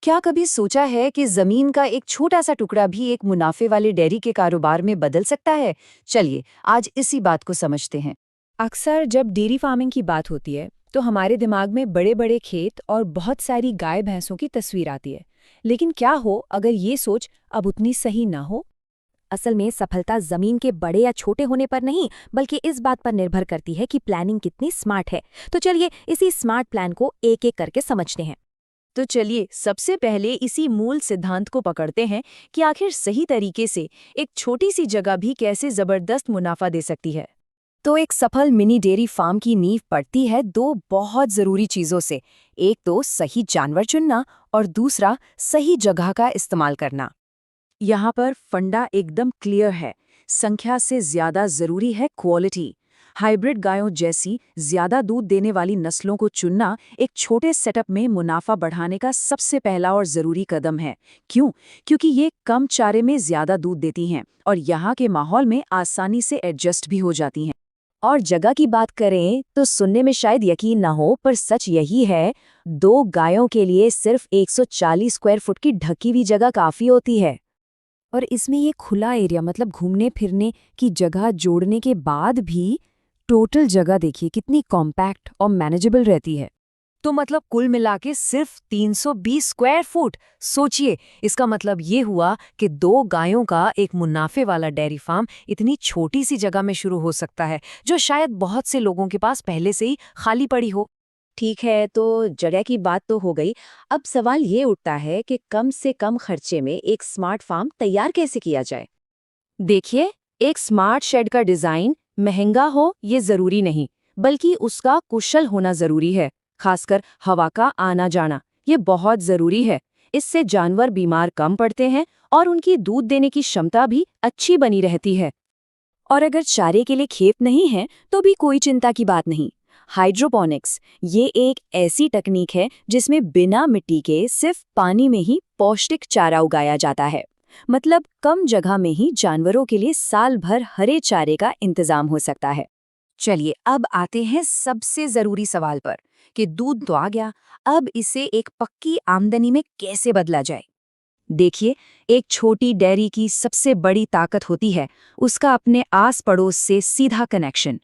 क्या कभी सोचा है कि जमीन का एक छोटा सा टुकड़ा भी एक मुनाफे वाले डेयरी के कारोबार में बदल सकता है? चलिए आज इसी बात को समझते हैं। अक्सर जब डेयरी फार्मिंग की बात होती है तो हमारे दिमाग में बड़े बड़े खेत और बहुत सारी गाय भैंसों की तस्वीर आती है। लेकिन क्या हो अगर ये सोच अब उतनी सही ना हो? असल में सफलता जमीन के बड़े या छोटे होने पर नहीं, बल्कि इस बात पर निर्भर करती है कि प्लानिंग कितनी स्मार्ट है। तो चलिए इसी स्मार्ट प्लान को एक एक करके समझते हैं। तो चलिए सबसे पहले इसी मूल सिद्धांत को पकड़ते हैं कि आखिर सही तरीके से एक छोटी सी जगह भी कैसे जबरदस्त मुनाफा दे सकती है। तो एक सफल मिनी डेयरी फार्म की नींव पड़ती है दो बहुत जरूरी चीजों से। एक तो सही जानवर चुनना और दूसरा सही जगह का इस्तेमाल करना। यहाँ पर फंडा एकदम क्लियर है। संख्या से ज्यादा जरूरी है क्वालिटी। हाइब्रिड गायों जैसी ज्यादा दूध देने वाली नस्लों को चुनना एक छोटे सेटअप में मुनाफा बढ़ाने का सबसे पहला और जरूरी कदम है। क्यों? क्योंकि ये कम चारे में ज्यादा दूध देती हैं और यहाँ के माहौल में आसानी से एडजस्ट भी हो जाती हैं। और जगह की बात करें तो सुनने में शायद यकीन ना हो, पर सच यही है। दो गायों के लिए सिर्फ 140 स्क्वायर फुट की ढकी हुई जगह काफी होती है। और इसमें ये खुला एरिया, मतलब घूमने फिरने की जगह जोड़ने के बाद भी टोटल जगह देखिए कितनी कॉम्पैक्ट और मैनेजेबल रहती है। तो मतलब कुल मिला के सिर्फ 320 स्क्वायर फुट। सोचिए, इसका मतलब ये हुआ कि दो गायों का एक मुनाफे वाला डेयरी फार्म इतनी छोटी सी जगह में शुरू हो सकता है, जो शायद बहुत से लोगों के पास पहले से ही खाली पड़ी हो। ठीक है, तो जगह की बात तो हो गई। अब सवाल ये उठता है कि कम से कम खर्चे में एक स्मार्ट फार्म तैयार कैसे किया जाए। देखिए, एक स्मार्ट शेड का डिजाइन महंगा हो ये जरूरी नहीं, बल्कि उसका कुशल होना जरूरी है। खासकर हवा का आना जाना ये बहुत जरूरी है। इससे जानवर बीमार कम पड़ते हैं और उनकी दूध देने की क्षमता भी अच्छी बनी रहती है। और अगर चारे के लिए खेत नहीं है तो भी कोई चिंता की बात नहीं। हाइड्रोपोनिक्स ये एक ऐसी तकनीक है जिसमें बिना मिट्टी के सिर्फ पानी में ही पौष्टिक चारा उगाया जाता है। मतलब कम जगह में ही जानवरों के लिए साल भर हरे चारे का इंतजाम हो सकता है। चलिए अब आते हैं सबसे जरूरी सवाल पर कि दूध तो आ गया, अब इसे एक पक्की आमदनी में कैसे बदला जाए। देखिए, एक छोटी डेयरी की सबसे बड़ी ताकत होती है उसका अपने आस पड़ोस से सीधा कनेक्शन।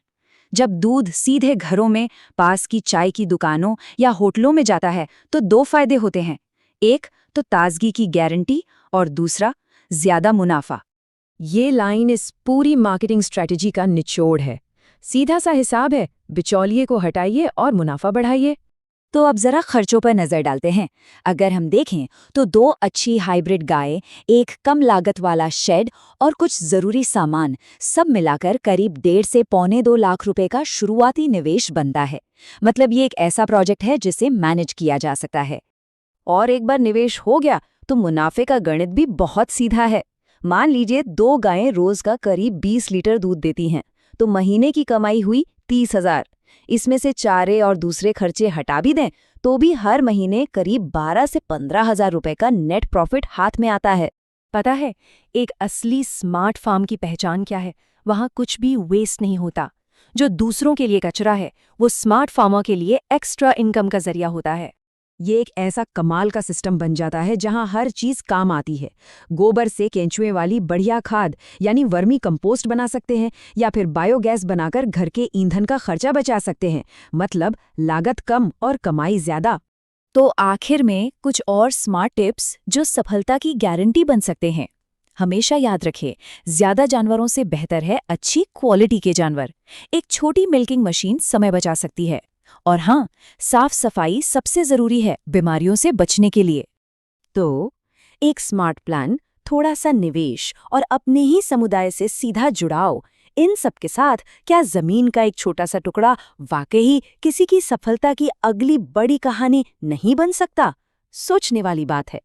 जब दूध सीधे घरों में, पास की चाय की दुकानों या होटलों में जाता है तो दो फायदे होते हैं। एक तो ताजगी की गारंटी और दूसरा ज्यादा मुनाफा। ये लाइन इस पूरी मार्केटिंग स्ट्रेटेजी का निचोड़ है। सीधा सा हिसाब है, बिचौलिए को हटाइए और मुनाफा बढ़ाइए। तो अब जरा खर्चों पर नजर डालते हैं। अगर हम देखें तो दो अच्छी हाइब्रिड गायें, एक कम लागत वाला शेड और कुछ जरूरी सामान, सब मिलाकर करीब 1.5 से पौने 2 लाख रुपए का शुरुआती निवेश बनता है। मतलब ये एक ऐसा प्रोजेक्ट है जिसे मैनेज किया जा सकता है। और एक बार निवेश हो गया तो मुनाफे का गणित भी बहुत सीधा है। मान लीजिए दो गायें रोज का करीब 20 लीटर दूध देती हैं, तो महीने की कमाई हुई 30,000। इसमें से चारे और दूसरे खर्चे हटा भी दें तो भी हर महीने करीब 12 से 15,000 रुपए का नेट प्रॉफिट हाथ में आता है। पता है एक असली स्मार्ट फार्म की पहचान क्या है? वहाँ कुछ भी वेस्ट नहीं होता। जो दूसरों के लिए कचरा है वो स्मार्ट फार्मर के लिए एक्स्ट्रा इनकम का जरिया होता है। ये एक ऐसा कमाल का सिस्टम बन जाता है जहां हर चीज काम आती है। गोबर से केंचुए वाली बढ़िया खाद यानी वर्मी कंपोस्ट बना सकते हैं, या फिर बायोगैस बनाकर घर के ईंधन का खर्चा बचा सकते हैं। मतलब लागत कम और कमाई ज्यादा। तो आखिर में कुछ और स्मार्ट टिप्स जो सफलता की गारंटी बन सकते हैं। हमेशा याद रखें, ज्यादा जानवरों से बेहतर है अच्छी क्वालिटी के जानवर। एक छोटी मिल्किंग मशीन समय बचा सकती है। और हाँ, साफ सफाई सबसे जरूरी है बीमारियों से बचने के लिए। तो एक स्मार्ट प्लान, थोड़ा सा निवेश और अपने ही समुदाय से सीधा जुड़ाव, इन सब के साथ क्या जमीन का एक छोटा सा टुकड़ा वाकई किसी की सफलता की अगली बड़ी कहानी नहीं बन सकता? सोचने वाली बात है।